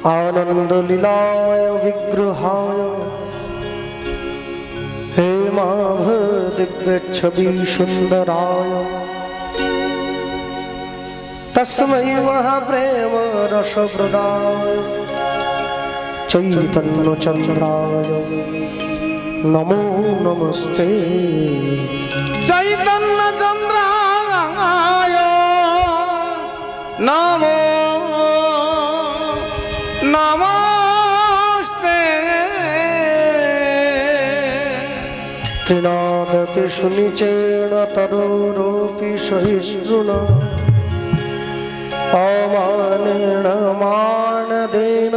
आनंद लीलाय विग्रहाय हे माभ दिव्य छवि सुंदराय तस्मै महाप्रेम रस प्रदाय चैतन्य चंद्राय नमो नमस्ते। चैतन्य चंद्राय नमो नमस्ते। त्रिनादपि सुनिचेण तरोरोपि सहिष्णुना अमानेन मानदेन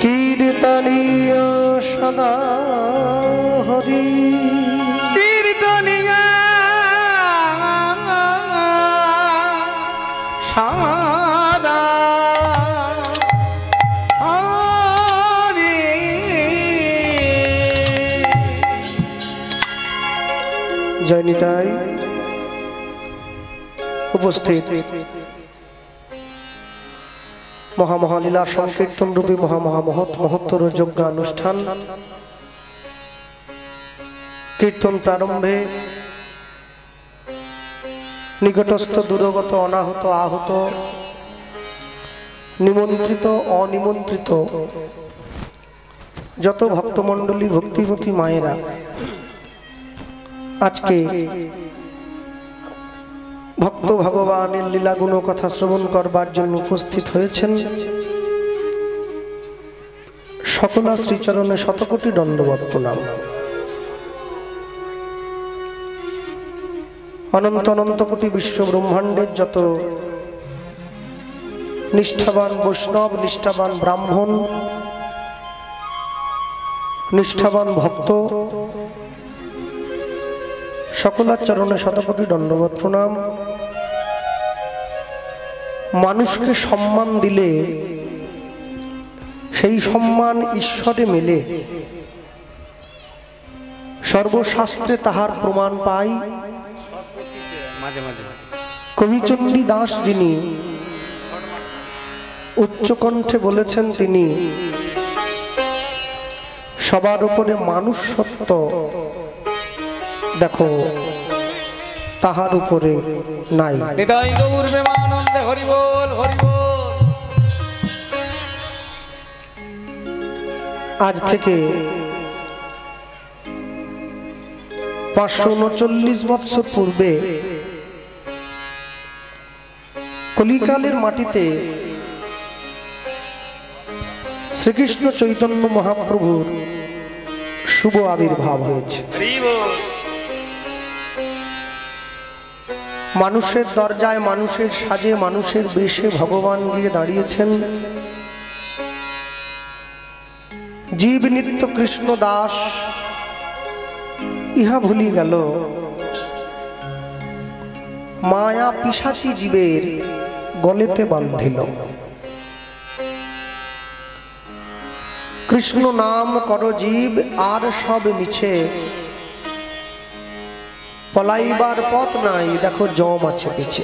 कीर्तनीय सदा हरि कीर्तनीय सदा हरि। जय निताई। उपस्थित महामहालीला संकीर्तन रूपी महत्तर यज्ञ अनुष्ठान कीर्तन प्रारंभे निकटस्थ दूरगत अनाहत आहत निमंत्रित अनिमंत्रित যত ভক্তমণ্ডলী ভক্তিমতী মায়েরা আজকে ভক্ত ভগবানের লীলাগুণ কথা শ্রবণ করবার জন্য উপস্থিত হয়েছেন, সকলা শ্রীচরণে শতকোটি দণ্ডবৎ প্রণাম। অনন্ত অনন্ত কোটি বিশ্ব ব্রহ্মাণ্ডের যত নিষ্ঠাবান বৈষ্ণব, নিষ্ঠাবান ব্রাহ্মণ, নিষ্ঠাবান ভক্ত, সকলের চরণে শতকোটি দণ্ডবৎ প্রণাম। মানুষকে সম্মান দিলে সেই সম্মান ঈশ্বরে মেলে, সর্বশাস্ত্রে তাহার প্রমাণ পাই। কবিচণ্ডী দাস যিনি উচ্চকণ্ঠে বলেছেন, তিনি সবার উপরে মানুষ সত্য, দেখো তাহার উপরে নাই। আজ থেকে 539 বৎসর পূর্বে কলিকালের মাটিতে শ্রীকৃষ্ণ চৈতন্য মহাপ্রভুর শুভ আবির্ভাব হয়েছে। মানুষের দরজায়, মানুষের সাজে, মানুষের বেশে ভগবান গিয়ে দাঁড়িয়েছেন। জীব নিত্য কৃষ্ণ দাস ইহা ভুলি গেল, মায়া পিশাচী জীবের গলেতে বান্ধিল। কৃষ্ণ নাম কর জীব আর সব মিছে, পলাইবার পথ নাই, দেখো জম আছে পিছে।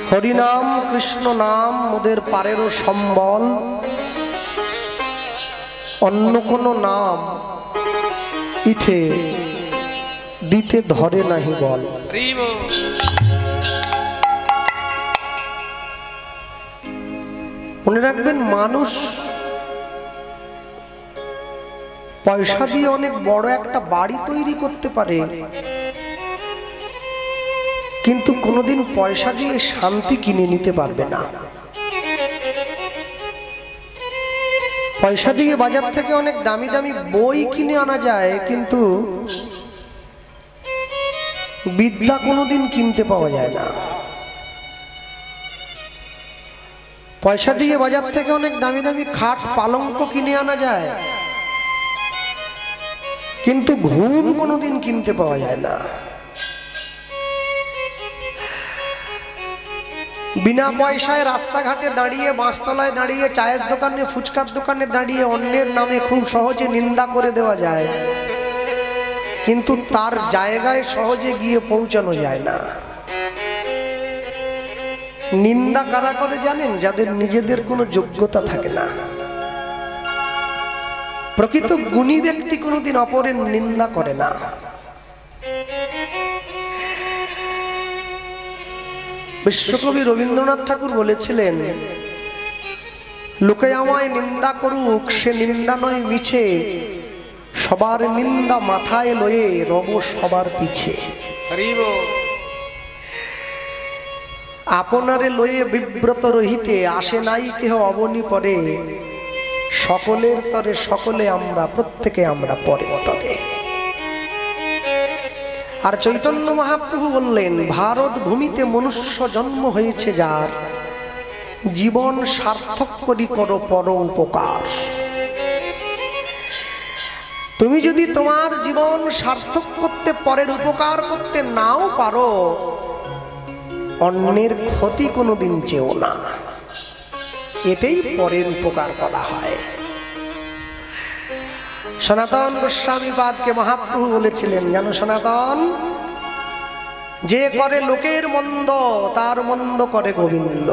হরিনাম কৃষ্ণ নাম মোদের পারেরও সম্বল, অন্য কোন নাম ইথে দিতে ধরে নাহি বল। মনে রাখবেন, মানুষ পয়সা দিয়ে অনেক বড় একটা বাড়ি তৈরি করতে পারে, কিন্তু কোনোদিন পয়সা দিয়ে শান্তি কিনে নিতে পারবে না। পয়সা দিয়ে বাজার থেকে অনেক দামি দামি বই কিনে আনা যায়, কিন্তু বিদ্যা কোনোদিন কিনতে পাওয়া যায় না। পয়সা দিয়ে বাজার থেকে অনেক দামি দামি খাট পালঙ্ক কিনে আনা যায়, কিন্তু ঘুম কোনোদিন কিনতে পাওয়া যায় না। বিনা পয়সায় রাস্তাঘাটে দাঁড়িয়ে, বাঁশতলায় দাঁড়িয়ে, চায়ের দোকানে, ফুচকার দোকানে দাঁড়িয়ে অন্যের নামে খুব সহজে নিন্দা করে দেওয়া যায়, কিন্তু তার জায়গায় সহজে গিয়ে পৌঁছানো যায় না। নিন্দা কারা করে জানেন? যাদের নিজেদের কোনো যোগ্যতা থাকে না। প্রকৃত গুণী ব্যক্তি কোনোদিন অপরের নিন্দা করে না। বিশ্বকবি রবীন্দ্রনাথ ঠাকুর বলেছিলেন, লোকে আমায় নিন্দা করুক, সে নিন্দা নয় মিছে, সবার নিন্দা মাথায় লয়ে রব সবার পিছে। আপনারে লয়ে বিব্রত রহিতে আসে নাই কেহ অবনী পরে, সকলের তরে সকলে আমরা, প্রত্যেকে আমরা পরে তরে। আর চৈতন্য মহাপ্রভু বললেন, ভারত ভূমিতে মনুষ্য জন্ম হয়েছে যার, জীবন সার্থক করি করো পর উপকার। তুমি যদি তোমার জীবন সার্থক করতে, পরের উপকার করতে নাও পারো, অন্যের ক্ষতি কোনোদিন চেও না, এতেই পরের উপকার করা হয়। সনাতন গোস্বামী পাদকে মহাপ্রভু বলেছিলেন, জানো সনাতন, যে করে লোকের মন্দ তার মন্দ করে গোবিন্দ।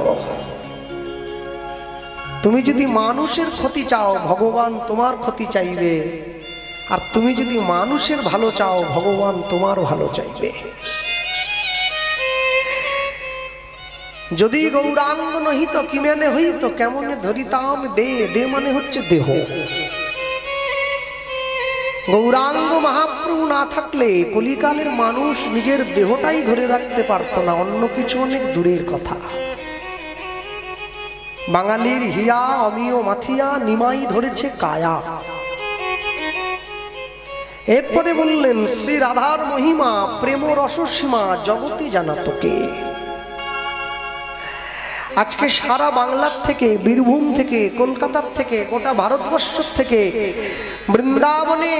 তুমি যদি মানুষের ক্ষতি চাও, ভগবান তোমার ক্ষতি চাইবে, আর তুমি যদি মানুষের ভালো চাও, ভগবান তোমার ভালো চাইবে। যদি গৌরাঙ্গ নহিত কি মানে হইত, কেমনে ধরিতাম দে, দে মানে হচ্ছে দেহ। গৌরাঙ্গ মহাপ্রভু না থাকলে কলিকালের মানুষ নিজের দেহটাই ধরে রাখতে পারত না, অন্য কিছু অনেক দূরের কথা। বাঙালির হিয়া অমিয় মাথিয়া নিমাই ধরেছে কায়া। এরপরে বললেন, শ্রী রাধার মহিমা প্রেম রসসীমা জগতে জানা তোকে। আজকে সারা বাংলার থেকে, বীরভূম থেকে, কলকাতার থেকে, গোটা ভারতবর্ষ থেকে বৃন্দাবনে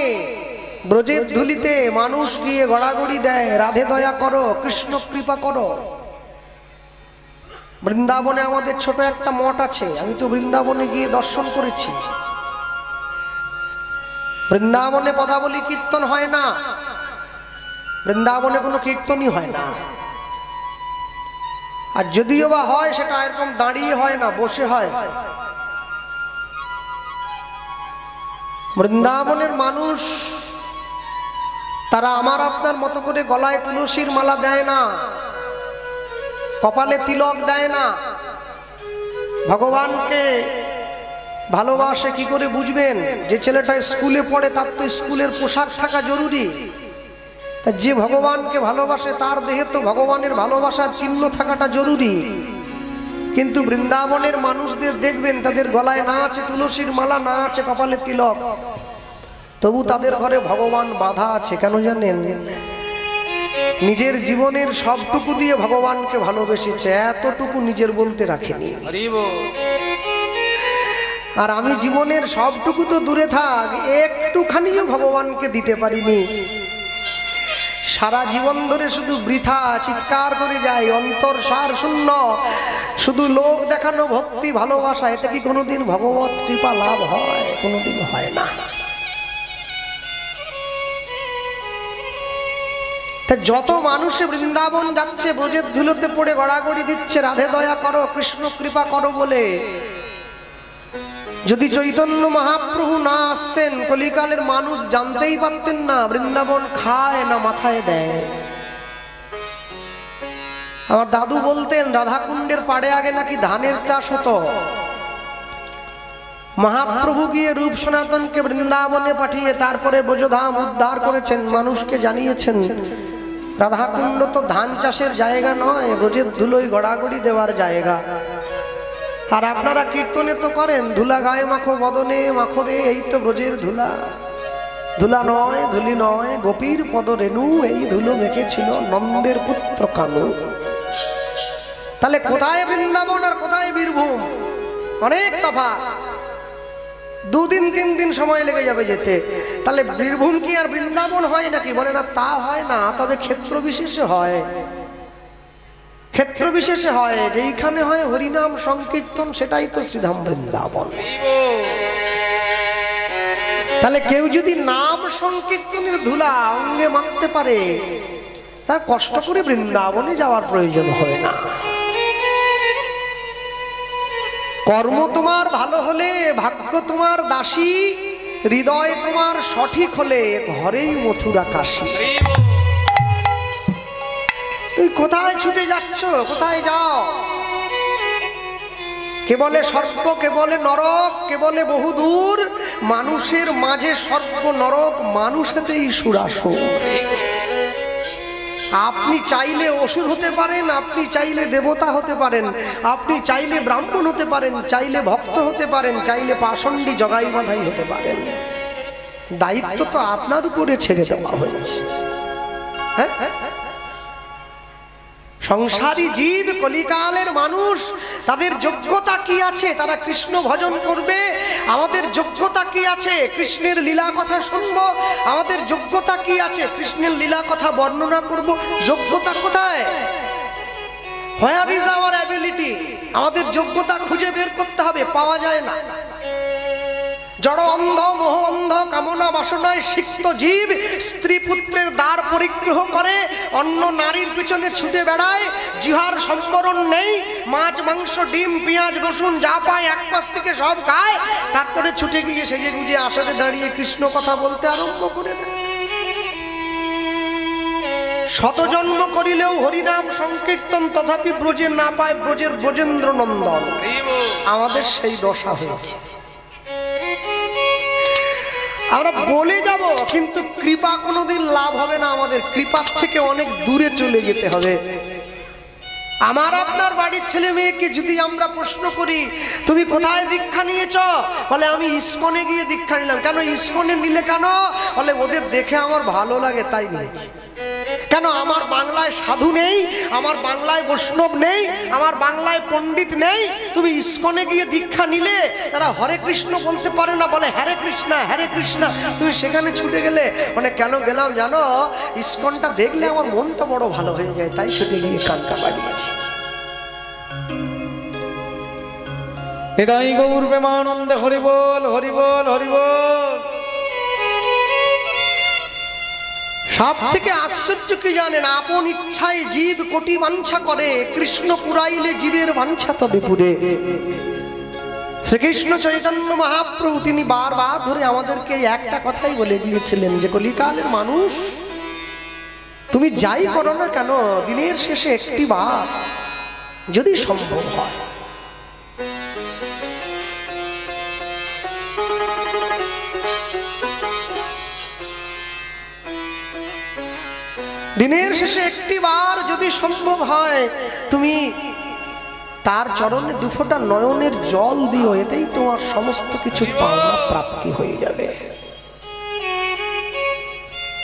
ব্রজের ধুলিতে মানুষ গিয়ে গড়াগড়ি দেয়, রাধে দয়া করো, কৃষ্ণ কৃপা করো। বৃন্দাবনে আমাদের ছোট একটা মঠ আছে, আমি তো বৃন্দাবনে গিয়ে দর্শন করেছি। বৃন্দাবনে পদাবলী কীর্তন হয় না, বৃন্দাবনে কোনো কীর্তনই হয় না। আর যদিও বা হয়, সেটা এরকম দাঁড়িয়ে হয় না, বসে হয়। বৃন্দাবনের মানুষ তারা আমার আপনার মতো করে গলায় তুলসীর মালা দেয় না, কপালে তিলক দেয় না। ভগবানকে ভালোবাসে কি করে বুঝবেন? যে ছেলেটা স্কুলে পড়ে তার তো স্কুলের পোশাক থাকা জরুরি। যে ভগবানকে ভালোবাসে তার দেহে তো ভগবানের ভালোবাসার চিহ্ন থাকাটা জরুরি। কিন্তু বৃন্দাবনের মানুষদের দেখবেন, তাদের গলায় না আছে তুলসীর মালা, না আছে কপালে তিলক, তবু তাদের ঘরে ভগবান বাধা আছে। কেন জানেন? নিজের জীবনের সবটুকু দিয়ে ভগবানকে ভালোবেসেছে, এতটুকু নিজের বলতে রাখেনি। আর আমি জীবনের সবটুকু তো দূরে থাক, একটুখানিও ভগবানকে দিতে পারিনি। সারা জীবন ধরে শুধু বৃথা চিৎকার করে যায়, অন্তর সার শূন্য, শুধু লোক দেখানো ভক্তি ভালোবাসা। এতে কি কোনোদিন ভগবত কৃপা লাভ হয়? কোনোদিন হয় না। যত মানুষে বৃন্দাবন যাচ্ছে, ব্রজের ধুলোতে পড়ে গড়াগড়ি দিচ্ছে রাধে দয়া করো, কৃষ্ণ কৃপা করো বলে, যদি চৈতন্য মহাপ্রভু না আসতেন, কলিকালের মানুষ জানতেই পারতেন না বৃন্দাবন খায় না মাথায় দেয়। আমার দাদু বলতেন, রাধাকুণ্ডের পাড়ে আগে নাকি ধানের চাষ হতো। মহাপ্রভু গিয়ে রূপ সনাতনকে বৃন্দাবনে পাঠিয়ে তারপরে ব্রজধাম উদ্ধার করেছেন, মানুষকে জানিয়েছেন রাধাকুণ্ড তো ধান চাষের জায়গা নয়, ব্রজের ধুলোয় গড়াগড়ি দেওয়ার জায়গা। আর আপনারা কীর্তনে তো করেন, ধুলা গায়ে মাখো বদনে মাখো রে, এই তো ব্রজের ধুলা। ধুলা নয়, ধুলি নয়, গোপীর পদ রেণু, এই ধুলো মেখেছিল নন্দের পুত্র কানু। তাহলে কোথায় বৃন্দাবন আর কোথায় বীরভূম? অনেক তফাৎ। 2 দিন 3 দিন সময় লেগে যাবে যেতে। তাহলে বীরভূম কি আর বৃন্দাবন হয় নাকি? বলে না, তা হয় না, তবে ক্ষেত্র বিশেষে হয়। ক্ষেত্র বিশেষে হয়, যেইখানে হয় হরিনাম সংকীর্তন, সেটাই তো শ্রীধাম বৃন্দাবন। তাহলে কেউ যদি নাম সংকীর্তনের ধুলা অঙ্গে মাখতে পারে, তার কষ্ট করে বৃন্দাবনে যাওয়ার প্রয়োজন হয় না। কর্ম তোমার ভালো হলে, ভাগ্য তোমার দাসী, হৃদয় তোমার সঠিক হলে ঘরেই মথুরা কাশী। তুই কোথায় ছুটে যাচ্ছ? কোথায় যাও? কে বলে স্বর্গ, কে বলে নরক, কে বলে বহুদূর। মানুষের মাঝে স্বর্গ নরক, মানুষেতেই সুরাসুর। আপনি চাইলে অসুর হতে পারেন, আপনি চাইলে দেবতা হতে পারেন, আপনি চাইলে ব্রাহ্মণ হতে পারেন, চাইলে ভক্ত হতে পারেন, চাইলে পাষণ্ডী জগাই বাঁধাই হতে পারেন। দায়িত্ব তো আপনার উপরে ছেড়ে দেওয়া হয়েছে। হ্যাঁ, সংসারী জীব, কলিকালের মানুষ, তাদের যোগ্যতা কি আছে? তারা কৃষ্ণ ভজন করবে। আমাদের যোগ্যতা কি আছে? কৃষ্ণের লীলা কথা শুনবো। আমাদের যোগ্যতা কি আছে? কৃষ্ণের লীলা কথা বর্ণনা করব। যোগ্যতা কোথায়? Where is our ability? আমাদের যোগ্যতা খুঁজে বের করতে হবে, পাওয়া যায় না। জড় অন্ধ, মোহ অন্ধ, কামনা বাসনায় সিক্ত জীব স্ত্রী পুত্রের দ্বার পরিগ্রহ করে, অন্য নারীর পিছনে ছুটে বেড়ায়, জিহার সম্বরণ নেই, মাছ মাংস ডিম পেঁয়াজ রসুন যা পায় এক পাশ থেকে সব খায়, তারপরে ছুটে গিয়ে সেজে গুজে আসরে দাঁড়িয়ে কৃষ্ণ কথা বলতে আরম্ভ করে দেয়। শত জন্ম করিলেও হরিনাম সংকীর্তন, তথাপি ব্রজে না পায় ব্রজের ব্রজেন্দ্র নন্দন। আমাদের সেই দশা হয়েছে। আমরা বলে যাব, কিন্তু কৃপা কোনোদিন লাভ হবে না। আমাদের কৃপার থেকে অনেক দূরে চলে যেতে হবে। আমার আপনার বাড়ির ছেলে মেয়েকে যদি আমরা প্রশ্ন করি, তুমি কোথায় দীক্ষা নিয়েছ? বলে আমি ইস্কনে গিয়ে দীক্ষা নিলাম। কেন ইস্কনে নিলে কেন? বলে ওদের দেখে আমার ভালো লাগে তাই নিয়েছি। কেন? আমার বাংলায় সাধু নেই, আমার বাংলায় বৈষ্ণব নেই, আমার বাংলায় পণ্ডিত নেই। তুমি ইস্কনে গিয়ে দীক্ষা নিলে, তারা হরে কৃষ্ণ বলতে পারে না, বলে হরে কৃষ্ণা হরে কৃষ্ণা। তুমি সেখানে ছুটে গেলে। মানে কেন গেলাম জানো? ইস্কনটা দেখলে আমার মনটা বড় ভালো হয়ে যায়, তাই ছুটে গিয়ে কানটা বাড়িয়েছি। হৃদয় গৌর প্রেমানন্দে হরি বল হরি বল হরি বল। সব থেকে আশ্চর্য কি জানেন? আপন ইচ্ছায় জীব কোটি বাঞ্ছা করে, কৃষ্ণ পুরাইলে জীবের বাঞ্ছা তবে পুরে। শ্রীকৃষ্ণ চৈতন্য মহাপ্রভু তিনি বারবার ধরে আমাদেরকে একটা কথাই বলে দিয়েছিলেন যে কলিকালের মানুষ, তুমি যাই করো না কেন, দিনের শেষে একটি বার যদি সম্ভব হয় দিনের শেষে একটি বার যদি সম্ভব হয়, তুমি তার চরণে দুফোঁটা নয়নের জল দিও, এতেই তোমার সমস্ত কিছু পাওনা প্রাপ্তি হয়ে যাবে।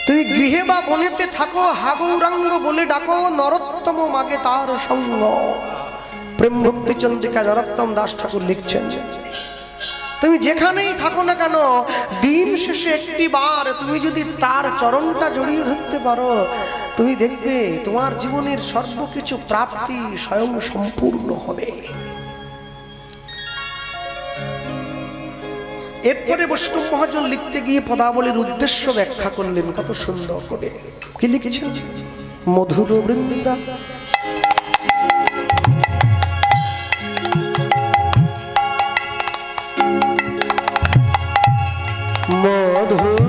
তুমি গৃহে বা বনেতে থাকো, হাগৌরাঙ্গ বলে ডাকো, নরোত্তম মাগে তার সঙ্গ। প্রেম ভক্তি চন্দ্রিকা নরোত্তম দাস ঠাকুর লিখছেন, তুমি যেখানেই থাকো না কেন, দিন শেষে একটি বার তুমি যদি তার চরণটা জড়িয়ে ধরতে পারো, তুমি দেখবে তোমার জীবনের সর্বকিছু প্রাপ্তি স্বয়ং সম্পূর্ণ হবে। এরপরে বৈষ্ণব মহাজন লিখতে গিয়ে পদাবলীর উদ্দেশ্য ব্যাখ্যা করলেন কত সুন্দর করে। কি লিখেছেন? মধুর বৃন্দা মধুর,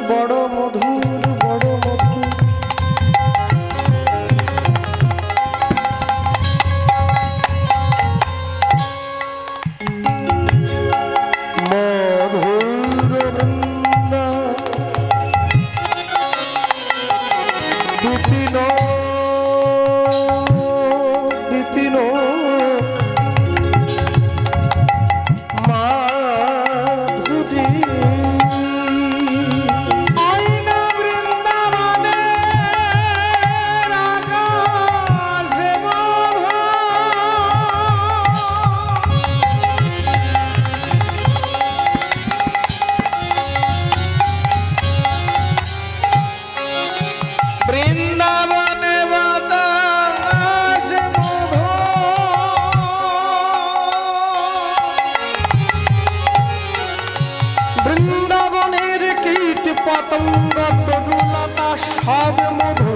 বড় মধুর, বড় মধুর, মধুর বৃন্দা বিপিন বিপিন বৃন্দাবনের কীট পতঙ্গ তরুলতা সব মধু,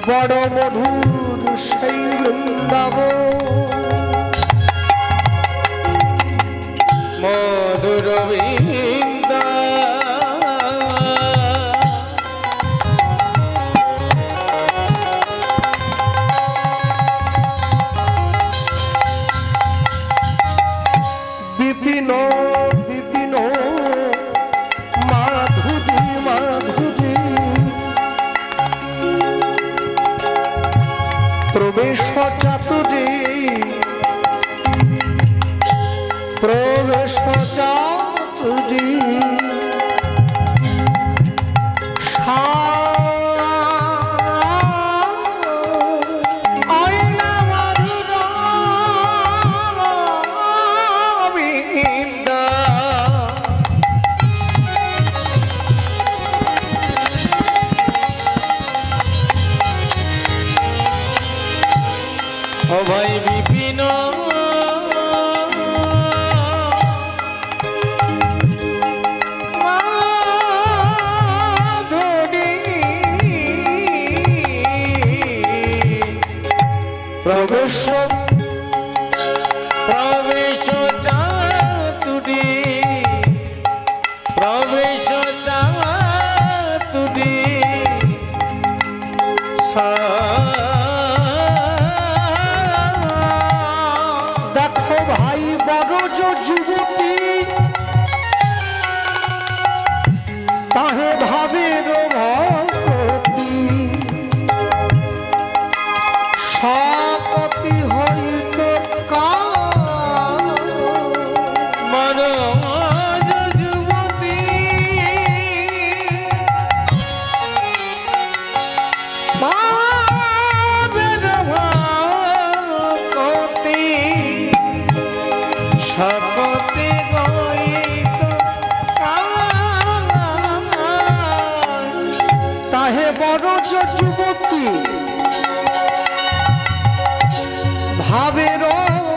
বড় মধুর সেই বৃন্দাবন মধুর বৃন্দা বিপিন বিপিন মাধুরী মাধুরী প্রবেশ চাতুরী প্রবেশ চাতুরী ও ভাই বিপিন মাধুরী প্রবেশ প্রবেশ চাতুরী প্রবেশ চাতুরী দেখো ভাই বড়জ যুবতী তাহে ভাবের ভক্তি সকতি হইত মনোজ যুবতী ভাবের ভক্তি সকতি হইত তাহে বড়জ যুবতী ভাবের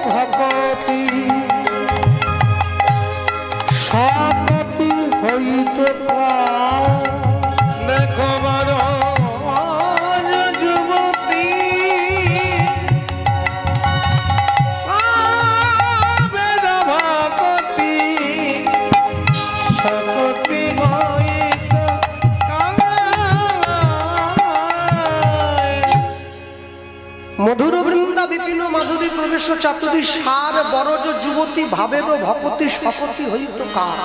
ভগতি সকতি হইত দেখো মনোজ যুবতী ভাবের ভক্তি সকতি হইত মধুর বৃন্দা বিপিন মাধুরী প্রবেশ চাতুরী সার বরজ যুবতী ভাবের ভকতি শপতি হইত কার।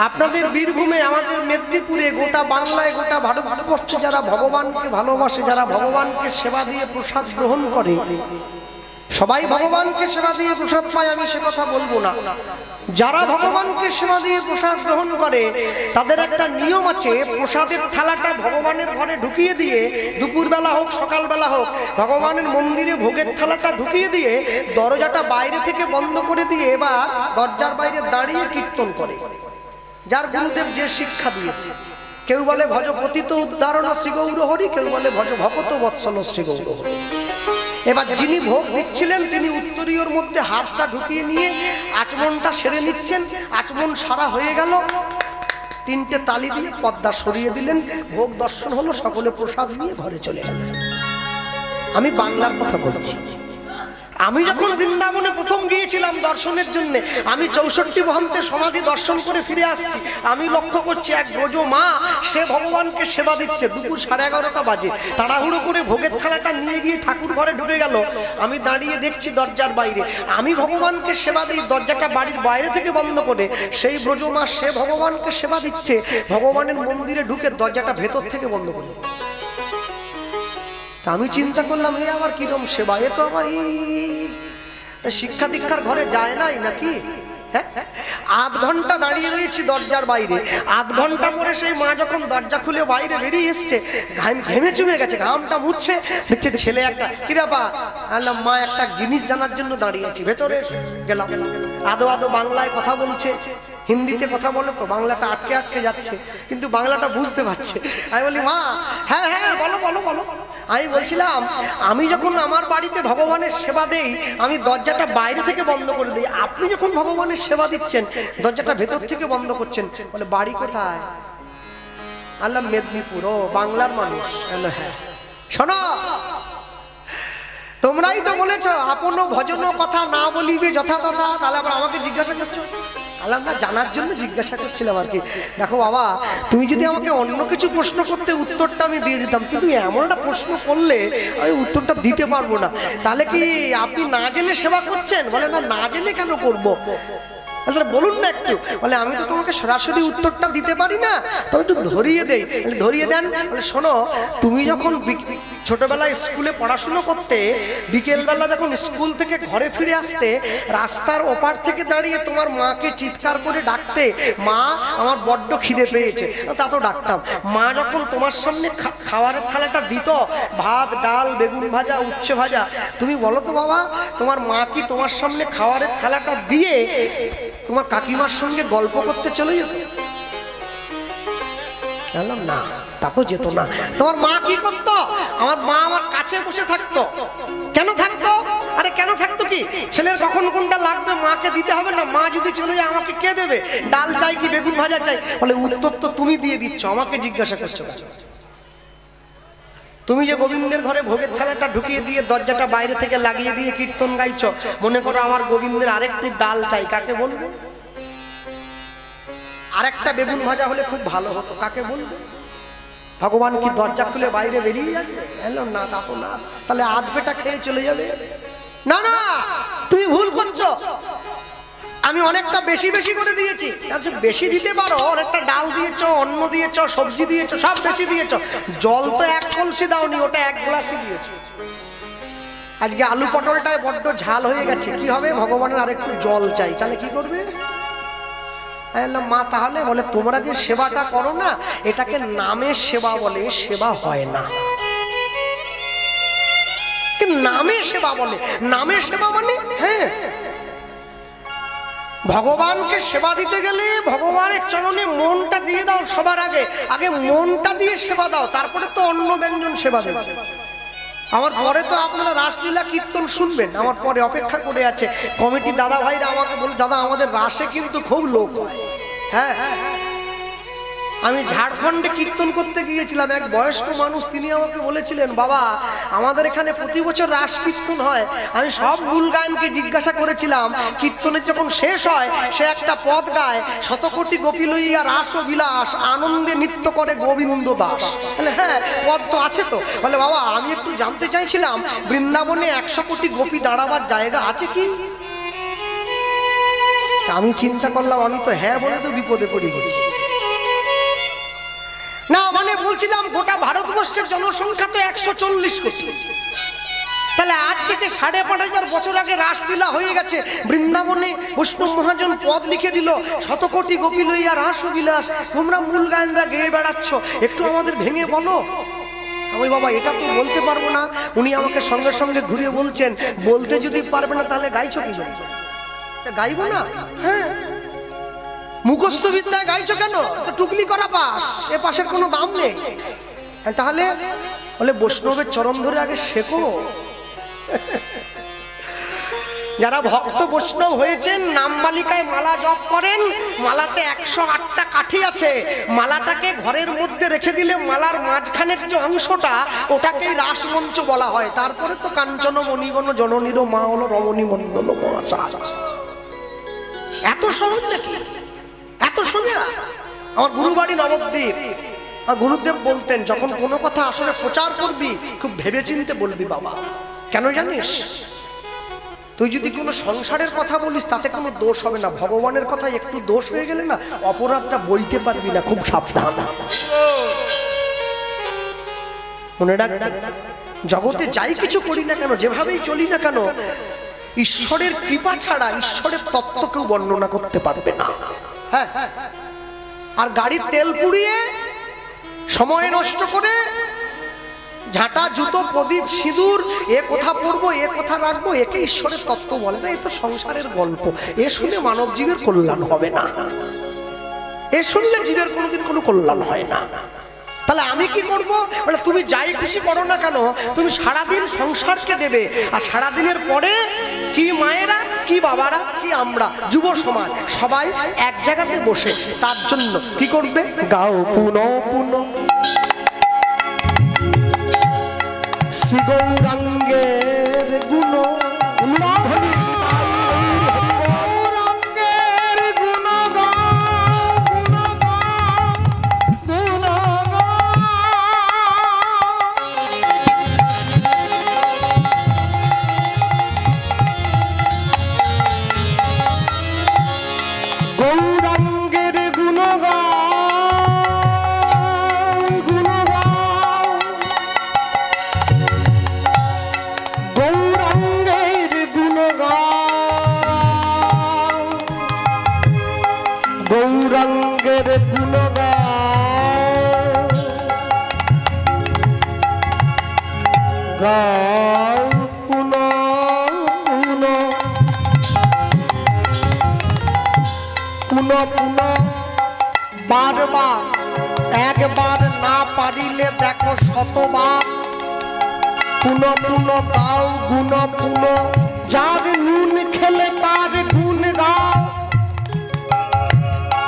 আপনাদের বীরভূমে আমাদের মেদিনীপুরে গোটা বাংলায় গোটা ভারতবর্ষে যারা ভগবানকে ভালোবাসে যারা ভগবানকে সেবা দিয়ে প্রসাদ গ্রহণ করে সবাই ভগবানকে সেবা দিয়ে প্রসাদ পায় আমি সে কথা বলবো না। যারা ভগবানকে সেবা দিয়ে প্রসাদ গ্রহণ করে তাদের একটা নিয়ম আছে প্রসাদের থালাটা ভগবানের ঘরে ঢুকিয়ে দিয়ে দুপুরবেলা হোক সকালবেলা হোক ভগবানের মন্দিরে ভোগের থালাটা ঢুকিয়ে দিয়ে দরজাটা বাইরে থেকে বন্ধ করে দিয়ে এবার দরজার বাইরে দাঁড়িয়ে কীর্তন করে যার গুরুদেব যে শিক্ষা দিয়েছে। কেউ বলে ভজ পতিত উদ্ধারণ শ্রী গৌর হরি, কেউ বলে ভজ ভকত বৎসল শ্রী গৌর হরি। এবার যিনি ভোগ দিচ্ছিলেন তিনি উত্তরীয়র মধ্যে হাতটা ঢুকিয়ে নিয়ে আচমনটা সেরে নিচ্ছেন। আচমন সারা হয়ে গেল, তিনটে তালি দিয়ে পর্দা সরিয়ে দিলেন, ভোগ দর্শন হলো, সকলে প্রসাদ নিয়ে ঘরে চলে গেল। আমি বাংলার কথা বলছি। আমি যখন বৃন্দাবনে প্রথম গিয়েছিলাম দর্শনের জন্য, আমি 64 মহন্তের সমাধি দর্শন করে ফিরে আসছি। আমি লক্ষ্য করছি এক ব্রজ মা সে ভগবানকে সেবা দিচ্ছে। দুপুর 11:30 বাজে, তাড়াহুড়ো করে ভোগের থালাটা নিয়ে গিয়ে ঠাকুর ঘরে ঢুকে গেল। আমি দাঁড়িয়ে দেখছি দরজার বাইরে, আমি ভগবানকে সেবা দিই, দরজাটা বাড়ির বাইরে থেকে বন্ধ করে সেই ব্রজ মা সে ভগবানকে সেবা দিচ্ছে, ভগবানের মন্দিরে ঢুকে দরজাটা ভেতর থেকে বন্ধ করে। আমি চিন্তা করলাম এ আবার কিরম সেবা, এ তো আবার শিক্ষা দীক্ষার ঘরে যায় নাই নাকি। হ্যাঁ, আধ ঘন্টা দাঁড়িয়ে রয়েছি দরজার বাইরে। আধ ঘন্টা পরে সেই মা যখন দরজা খুলে বাইরে বেরিয়ে এসছে, ঘেমে চুমে গেছে, ঘামটা মুছছে, দেখছে ছেলে একটা, কি ব্যাপার? আল্লাহ, মা একটা জিনিস জানার জন্য দাঁড়িয়ে আছি। ভেতরে গেলাম, আদো আদো বাংলায় কথা বলছে, হিন্দিতে কথা বলে তো বাংলাটা আটকে আটকে যাচ্ছে, কিন্তু বাংলাটা বুঝতে পারছে। আমি বলি মা, হ্যাঁ হ্যাঁ বলো বলো বলো। আমি বলছিলাম আমি যখন আমার বাড়িতে ভগবানের সেবা দেই আমি দরজাটা বাইরে থেকে বন্ধ করে দিই, আপনি যখন ভগবানের সেবা দিচ্ছেন দরজাটা ভেতর থেকে বন্ধ করছেন। বলে বাড়ি কোথায়? আল্লাহ মেদিনীপুর। ও বাংলার মানুষ? হ্যাঁ। শোনো, তোমরাই তো বলেছ আপন ভজন কথা না বলিবে যথা তথা, তাহলে আবার আমাকে জিজ্ঞাসা করছো? আল্লাহ জানার জন্য জিজ্ঞাসা করছিলাম আর কি। দেখো বাবা, তুমি যদি আমাকে অন্য কিছু প্রশ্ন করতে উত্তরটা আমি দিয়ে দিতাম, কিন্তু এমন একটা প্রশ্ন করলে আমি উত্তরটা দিতে পারবো না। তাহলে কি আপনি না জেনে সেবা করছেন? বলে না, না জেনে কেন করব? আচ্ছা বলুন না একটু। বলে আমি তো তোমাকে সরাসরি উত্তরটা দিতে পারি না, তবে একটু ধরিয়ে দেই। ধরিয়ে দেন। বলে শোনো, তুমি যখন ছোটবেলায় স্কুলে পড়াশুনো করতে, বিকেলবেলা যখন স্কুল থেকে ঘরে ফিরে আসতে, রাস্তার ওপার থেকে দাঁড়িয়ে তোমার মাকে চিৎকার করে ডাকতে, মা আমার বড্ড খিদে পেয়েছে, তা তো ডাকতাম। মা যখন তোমার সামনে খাবারের থালাটা দিত, ভাত ডাল বেগুন ভাজা উচ্ছে ভাজা, তুমি বলো তো বাবা, তোমার মা কি তোমার সামনে খাবারের থালাটা দিয়ে তোমার কাকিমার সঙ্গে গল্প করতে চলে যেত? না, তা তো যেত না। তোমার মা কি করতো? আমার মা আমার কাছে বসে থাকতো। কেন থাকতো? আরে কেন থাকতো কি, ছেলের কখন কোনটা লাগবে মাকে দিতে হবে না? মা যদি চলে যায় আমাকে কে দেবে? ডাল চাই কি বেগুন ভাজা চাই? বলে উত্তর তো তুমি দিয়ে দিচ্ছ, আমাকে জিজ্ঞাসা করছো। তুমি যে গোবিন্দের ঘরে ভোগের থালাটা ঢুকিয়ে দিয়ে দরজাটা বাইরে থেকে লাগিয়ে দিয়ে কীর্তন গাইছো, মনে করো আমার গোবিন্দের আরেকটু ডাল চাই, কাকে বলবো? আরেকটা বেগুন ভাজা হলে খুব ভালো হতো, কাকে বলবো? ভগবান কি দরজা খুলে বাইরে বেরিয়ে যাবে? এলো না, তা তো না। তাহলে আধ পেটা খেয়ে চলে যাবে? না না, তুমি ভুল করছো। আমি অনেকটা বেশি বেশি করে দিয়েছি। বেশি দিতে পারো, অনেকটা ডাল দিয়েছো, অন্ন দিয়েছো, সবজি দিয়েছো, সব বেশি দিয়েছো। জল তো এক কলসি দাওনি, ওটা এক গ্লাসই দিয়েছো। আজকে আলু পটলটায় বড্ড ঝাল হয়ে গেছে, কি হবে? ভগবানের আরেকটু জল চাই, তাহলে কি করবে? মা তাহলে বলে তোমরা যে সেবাটা করো না, এটাকে নামের সেবা বলে, সেবা হয় না। নামে সেবা বলে, নামে সেবা মানে হ্যাঁ, ভগবানকে সেবা দিতে গেলে ভগবানের চরণে মনটা দিয়ে দাও সবার আগে। আগে মনটা দিয়ে সেবা দাও, তারপরে তো অন্য ব্যঞ্জন সেবা দেবে। আমার পরে তো আপনারা রাসলীলা কীর্তন শুনবেন, আমার পরে অপেক্ষা করে আছে কমিটি দাদা ভাইরা। আমাকে বল, দাদা আমাদের রাসে কিন্তু খুব লোক হয়। হ্যাঁ, আমি ঝাড়খণ্ডে কীর্তন করতে গিয়েছিলাম, এক বয়স্ক মানুষ, তিনি আমাকে বলেছিলেন, বাবা আমাদের এখানে প্রতি বছর রাস কীর্তন হয়। আমি সব মূল গায়নকে জিজ্ঞাসা করেছিলাম, কীর্তনের যখন শেষ হয় সে একটা পদ গায়, শতকোটি গোপী লইয়া রাস ও বিলাস, আনন্দে নৃত্য করে গোবিন্দ দাস। হ্যাঁ, পদ তো আছে তো। বলে বাবা আমি একটু জানতে চাইছিলাম, বৃন্দাবনে 100 কোটি গোপী দাঁড়াবার জায়গা আছে কি? আমি চিন্তা করলাম, আমি তো হ্যাঁ বলে তো বিপদে পড়ে গেছি। না মানে বলছিলাম গোটা ভারতবর্ষের জনসংখ্যা তো 140 কোটি। তাহলে আজ থেকে 5,500 বছর আগে রাসলীলা হয়ে গেছে, বৃন্দাবনে বৈষ্ণব মহাজন পদ লিখে দিল, 100 কোটি গোপী লইয়া রাস ও বিলাস, তোমরা মূল গায়নরা গেয়ে বেড়াচ্ছ, একটু আমাদের ভেঙে বলো। আমি বাবা এটা তো বলতে পারবো না। উনি আমাকে সঙ্গে সঙ্গে ঘুরে বলছেন, বলতে যদি পারবে না তাহলে গাইছো কি জন্য? গাইবো না? হ্যাঁ, মুখস্থ বিদ্যায় গাইছো কেন? টুকলি করা পাস, এ পাশের কোনো দাম নেই। তাহলে বলে বৈষ্ণবের চরণ ধরে আগে শেখো। যারা ভক্ত বৈষ্ণব হয়েছেন, নামবালিকায় মালা জপ করেন, মালাতে 108টা কাঠি আছে, মালাটাকে ঘরের মধ্যে রেখে দিলে মালার মাঝখানের যে অংশটা, ওটাকেই রাসমঞ্চ বলা হয়। তারপরে তো কাঞ্চন মণিগণ জননীর মা হলো রমণী মণ্ডল মহাশা। এত সহজ নাকি? এত সোজা? আমার গুরুবাড়ি নবদ্বীপ, আর গুরুদেব বলতেন, যখন কোনো কথা আসলে প্রচার করবি খুব ভেবেচিন্তে বলবি বাবা। কেন জানিস? তুই যদি কোনো সংসারের কথা বলিস তাতে কোনো দোষ হবে না, ভগবানের কথা একটু দোষ হয়ে গেলে না অপরাধটা বইতে পারবি না, খুব সাবধান। মনে রাখ, জগতে যাই কিছু করি না কেন, যেভাবেই চলি না কেন, ঈশ্বরের কৃপা ছাড়া ঈশ্বরের তত্ত্ব কেউ বর্ণনা করতে পারবে না। হ্যাঁ, আর গাড়ির তেল পুড়িয়ে সময় নষ্ট করে ঝাঁটা জুতো প্রদীপ সিঁদুর, এ কথা পড়বো এ কথা রাখবো, একে ঈশ্বরের তত্ত্ব বলে না। এ তো সংসারের গল্প, এ শুনে মানব জীবের কল্যাণ হবে না, এ শুনলে জীবের কোনোদিন কোনো কল্যাণ হয় না। তাহলে আমি কি করবো? বলে তুমি যাই খুশি করো না কেন, তুমি সারাদিন সংসারকে দেবে, আর সারাদিনের পরে কি মায়েরা, কি বাবারা, কি আমরা যুব সমাজ সবাই এক জায়গাতে বসে তার জন্য কি করবে? গাও পুনঃ পুনঃ শ্রী গৌরাঙ্গের গৌরাঙ্গের গুণগান গাও পুন পুন পুন পুন বারবার, একবার না পারিলে দেখো শতবার, পুন পুন গাও গুণ পুন, যার নুন খেলে তার গুণ গাও,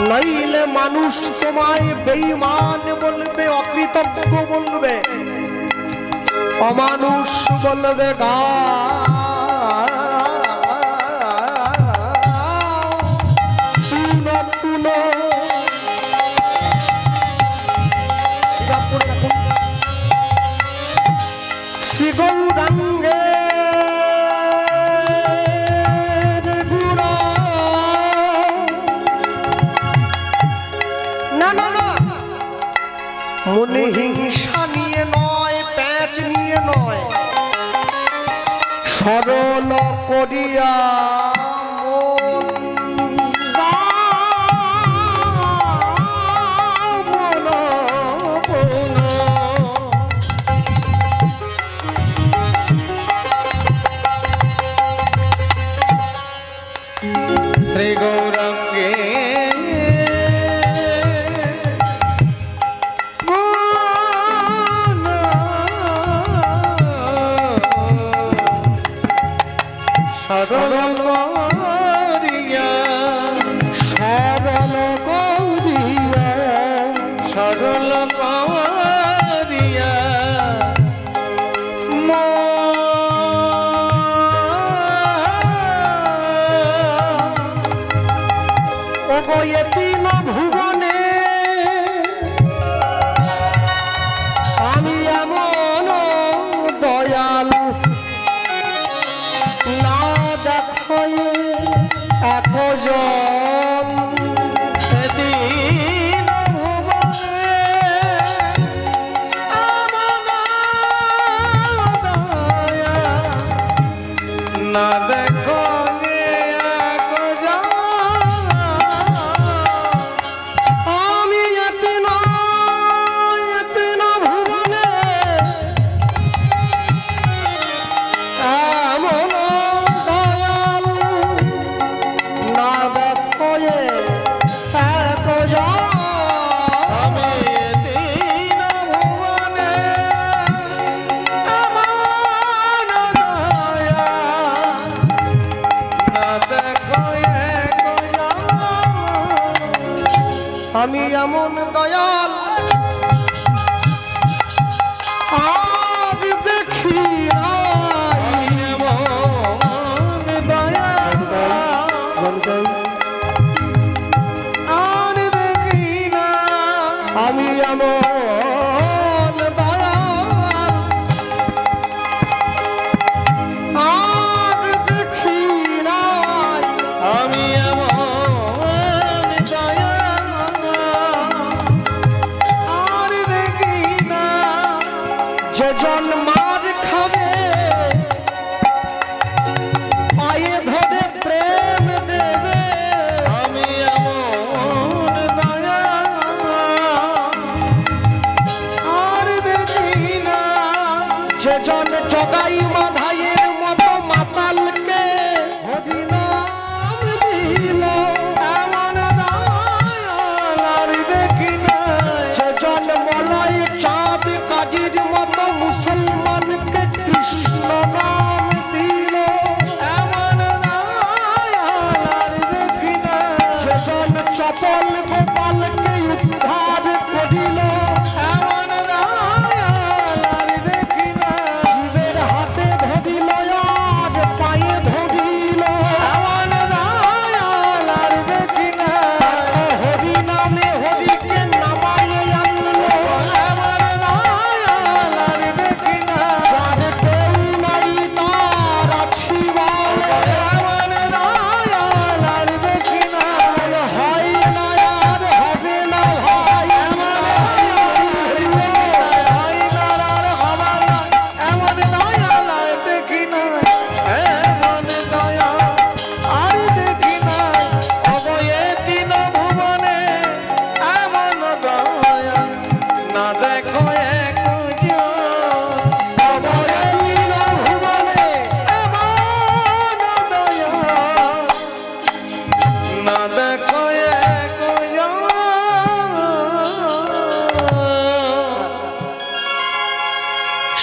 নইলে মানুষ তোমায় বেঈমান বলবে, অকৃতজ্ঞ বলবে, অমানুষ বলবে। শ্রী গৌরাঙ্গে না না না, মনে হিংসা নিয়ে নয়, প্যাঁচ নিয়ে নয়, সরল করিয়া শ্রী গৌরাঙ্গে সরল করিয়া, সরল করিয়া, সরল করিয়া তিন ভুবনে আমি এমন দয়াল না দেখো একজন, তিন ভুবনে এমন দয়া না দেখো আমি এমন দয়াল আজ দেখি আর দেখি না, আমি এমন দয়াল আজ দেখি নাই, আমি এমন দয়াল আর দেখি না, যে জন মার খাবে পায়ে ধরে প্রেম দেবে, আমি এমন দয়াল আর দেখি না, যে জন জগাই মাধাইয়ের মতো মাতালকে হরিনাম দিল, এমন দয়াল আর দেখি না, যে জন মলয় চাঁদ কাজীর মতো মুসলমানকে কৃষ্ণ নাম দিল, এমন দয়াল আর দেখি না, যে জন চপল গোপালকে উদ্ধার করিল, এমন দয়াল আর দেখি না, জীবের হাতে ধরিল আর পায়ে ধরিল, এমন দয়াল আর দেখি না, হরি নামে হরিকে নামায় আনলো, এমন দয়াল আর দেখি না, যার কেউ নাই তার আছি বলে, এমন দয়াল আর দেখি না, হয় না আর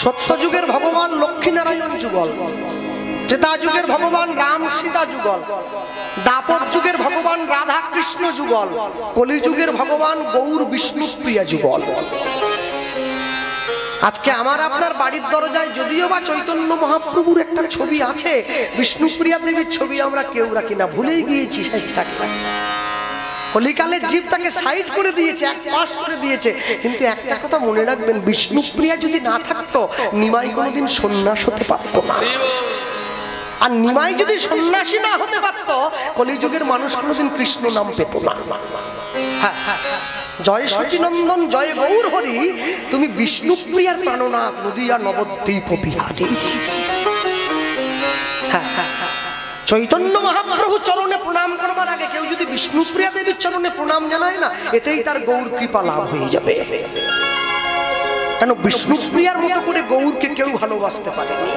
সত্য যুগের ভগবান লক্ষ্মীনারায়ণ যুগল, ত্রেতা যুগের ভগবান রাম সীতা যুগল, দাপর যুগের ভগবান রাধা কৃষ্ণ যুগল, কলি যুগের ভগবান গৌর বিষ্ণুপ্রিয়া যুগল। আজকে আমার আপনার বাড়ির দরজায় যদিও বা চৈতন্য মহাপ্রভুর একটা ছবি আছে, বিষ্ণুপ্রিয়া দেবীর ছবি আমরা কেউ রাখি না, ভুলেই গিয়েছি সাইজটাকে। কলিকালের জীব তাকে সাইড করে দিয়েছে, এক পাশ করে দিয়েছে। কিন্তু একটা কথা মনে রাখবেন, বিষ্ণুপ্রিয়া যদি না থাকতো নিমাই কোনোদিন সন্ন্যাস হতে পারতো না। আর নিমাই যদি সন্ন্যাসী না হতে পারতো কলিযুগের মানুষ কোনোদিন কৃষ্ণ নাম পেত না। জয় সচিনন্দন জয় গৌর হরি, তুমি বিষ্ণুপ্রিয়ার প্রাণনাথ নদিয়া নবদ্বীপ বিহারী। চৈতন্য মহাপ্রভু চরণে প্রণাম করবার আগে কেউ যদি বিষ্ণুপ্রিয়া দেবীর চরণে প্রণাম জানায় না, এতেই তার গৌর কৃপা লাভ হয়ে যাবে। কেন বিষ্ণুপ্রিয়ার মতো করে গৌরকে কেউ ভালোবাসতে পারেনি,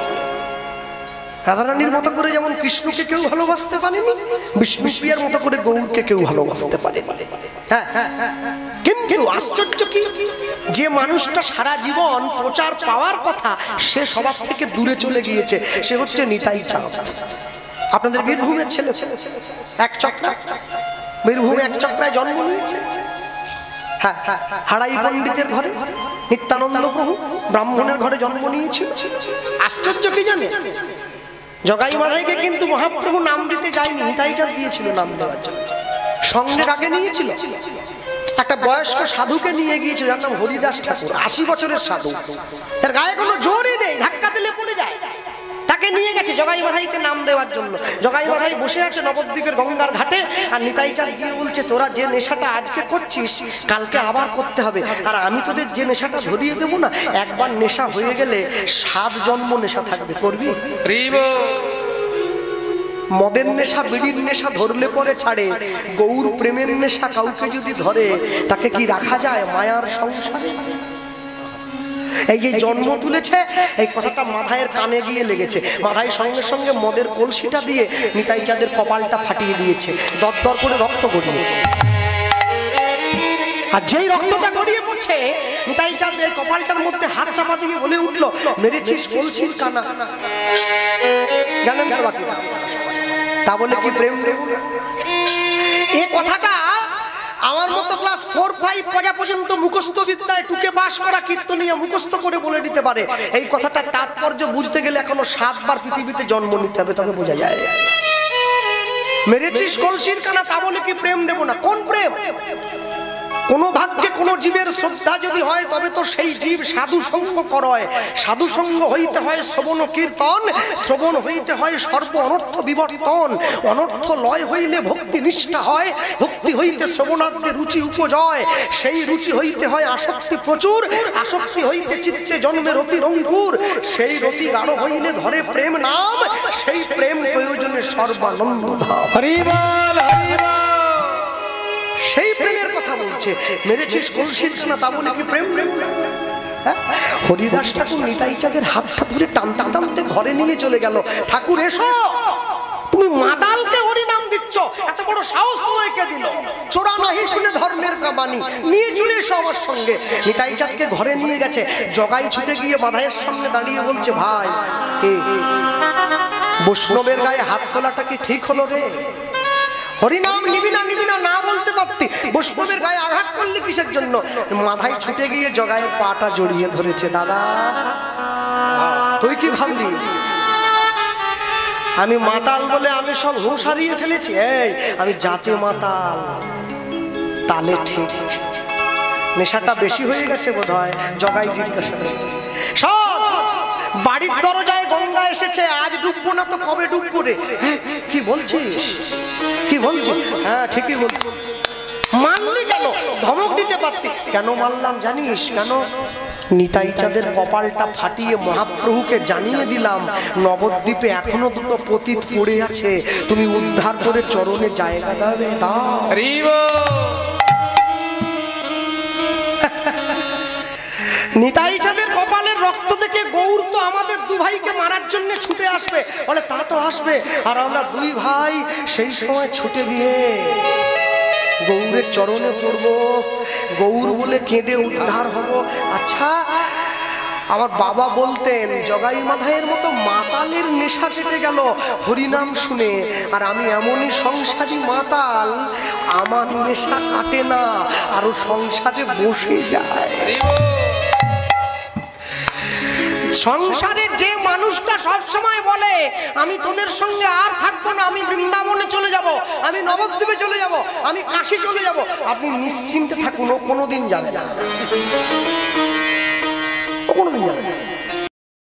রাধারানীর মতো করে যেমন কৃষ্ণকে কেউ ভালোবাসতে পারেনি, বিষ্ণুপ্রিয়ার মতো করে গৌরকে কেউ ভালোবাসতে পারে। কিন্তু আশ্চর্য কি, যে মানুষটা সারা জীবন প্রচার পাওয়ার কথা সে সবার থেকে দূরে চলে গিয়েছে, সে হচ্ছে নিতাই চাঁদ। আপনাদের বীরভূমের ছেলে, এক চক্রা, বীরভূমে এক চক্রায় জন্ম নিয়েছে। হ্যাঁ, হাড়াই পণ্ডিতের ঘরে নিত্যানন্দ প্রভু ব্রাহ্মণের ঘরে জন্ম নিয়েছিল। আশ্চর্য কি জানে, জগাই মাধাইকে কিন্তু মহাপ্রভু নাম দিতে যায়নি, নিতাই চাঁদ দিয়েছিল নাম দেওয়ার জন্য। সঙ্গে আগে নিয়েছিল একটা বয়স্ক সাধুকে নিয়ে গিয়েছিল, যার নাম হরিদাস ঠাকুর, 80 বছরের সাধু, তার গায়ে কোনো জোরই নেই, ধাক্কা দিলে পড়ে যায়। তাকে নিয়ে গেছে জগাই মাধাইকে নাম দেওয়ার জন্য। জগাই মাধাই বসে আছে নবদ্বীপের গঙ্গার ঘাটে, আর নিতাই চাঁদ গিয়ে বলছে, তোরা যে নেশাটা আজকে করছিস কালকে আবার করতে হবে, আর আমি তোদের যে নেশাটা ধরিয়ে দেবো না, একবার নেশা হয়ে গেলে 7 জন্ম নেশা থাকবে, করবি? মদের নেশা বিড়ির নেশা ধরলে পরে ছাড়ে, গৌর প্রেমের নেশা কাউকে যদি ধরে তাকে কি রাখা যায় মায়ার সংসারে? এই যে জন্ম তুলেছে, এই কথাটা মাথায়ের কানে গিয়ে লেগেছে। মাথায় সঙ্গে সঙ্গে মদের কলসিটা দিয়ে নিতাই চাঁদের কপালটা ফাটিয়ে দিয়েছে, দরদর করে রক্ত গড়িয়ে। আর যেই রক্তটা গড়িয়ে পড়ছে, নিতাই চাঁদের কপালটার মধ্যে হাত চাপা দিয়ে বলে উঠলো, মেরেছিস কলসির কানা। জানেন তো বাকিটা? তা বলে কি প্রেম দেব? এই কথাটা আমার মতো ক্লাস 4-5 পড়া পর্যন্ত মুখস্থ বিদ্যায় টুকে পাস করা কীর্তনীয় মুখস্থ করে বলে দিতে পারে। এই কথাটা তাৎপর্য বুঝতে গেলে এখনো 7 বার পৃথিবীতে জন্ম নিতে হবে, তবে বোঝা যায়। মেরেছিস কলসির কানা, তা বলে কি প্রেম দেব না? কোন প্রেম? কোন ভাগ্যে কোন জীবের শ্রদ্ধা যদি হয় তবে তো সেই জীব সাধু সঙ্গ করয়। সাধু সঙ্গ হইতে হয় শ্রবণ কীর্তন, শ্রবণ হইতে হয় সর্ব অনর্থ বিবর্তন, অনর্থ লয় হইলে ভক্তি নিষ্ঠা হয়, ভক্তি হইতে শ্রবণার্থে রুচি উপজয়, সেই রুচি হইতে হয় আসক্তি প্রচুর, আসক্তি হইতে চিত্তে জন্মে রতি রঙ্গুর, সেই রতি গাঢ় হইলে ধরে প্রেম নাম, সেই প্রেম প্রয়োজনে সর্বানন্দ ধাম। হরি বল হরি বল। সেই প্রেমের কথা বলছে, মেরেছিস কলসির কানা, তা বলে কি প্রেম? হরিদাস ঠাকুর নিতাই চাঁদের হাতটা ধরে টানতে টানতে ঘরে নিয়ে চলে গেল। ঠাকুর এসো, তুমি মাতালকে হরি নাম দিচ্ছ, এত বড় সাহস তোমাকে দিল? চোরা নাহি শুনে ধর্মের কামানি, নিয়ে চলে এসো আমার সঙ্গে। নিতাই চাঁদকে ঘরে নিয়ে গেছে। জগাই ছুটে গিয়ে মাধাইয়ের সামনে দাঁড়িয়ে বলছে, ভাই বৈষ্ণবের গায়ে হাত তোলাটা কি ঠিক হলো রে? হরিনাম নিবি না নিবি না না বলতে পারতি, বৈষ্ণবের গায়ে আঘাত করলি কিসের জন্য? মাথায় ছুটে গিয়ে জগায়ের পাটা জড়িয়ে ধরেছে। দাদা তুই কি ভাবলি আমি মাতাল বলে আমি সব হুঁশ হারিয়ে ফেলেছি? এই আমি জাতে মাতাল, তালে ঠিক নেশাটা বেশি হয়ে গেছে বোধ হয়। জগাই জিজ্ঞাসা করেছে, সব বাড়ির দরজায় গঙ্গা এসেছে, আজ ডুববো না তো কবে ডুববো রে? কি বলছিস? কি বলছিস? হ্যাঁ ঠিকই বলছিস। মানলি কেন? ধমক দিতে পারতি। কেন মানলাম জানিস? কেন? নিতাই চাঁদের কপালটা ফাটিয়ে মহাপ্রভুকে জানিয়ে দিলাম, নবদ্বীপে এখনো 2টো পতিত পড়ে আছে, তুমি উদ্ধার করে চরণে জায়গা দেবে। নিতাই চাঁদের কপালের রক্ত দেখে গৌর তো আমাদের 2 ভাইকে মারার জন্য ছুটে আসবে, বলে তা তো আসবে। আর আমরা 2 ভাই সেই সময় ছুটে গিয়ে গৌরের চরণে পড়বো, গৌর বলে কেঁদে উদ্ধার হব। আচ্ছা আমার বাবা বলতেন জগাই মাধাইয়ের মতো মাতালের নেশা চেপে গেল হরিনাম শুনে, আর আমি এমনই সংসারী মাতাল, আমার নেশা কাটে না, আরো সংসারে বসে যায়। সংসারে যে মানুষটা সব সময় বলে আমি তোদের সঙ্গে আর থাকবো না, আমি বৃন্দাবনে চলে যাব, আমি নবদ্বীপে চলে যাব, আমি কাশী চলে যাব, আপনি নিশ্চিন্তে থাকুন, ও কোনোদিন যাবে না, ও কোনোদিন যাবে না।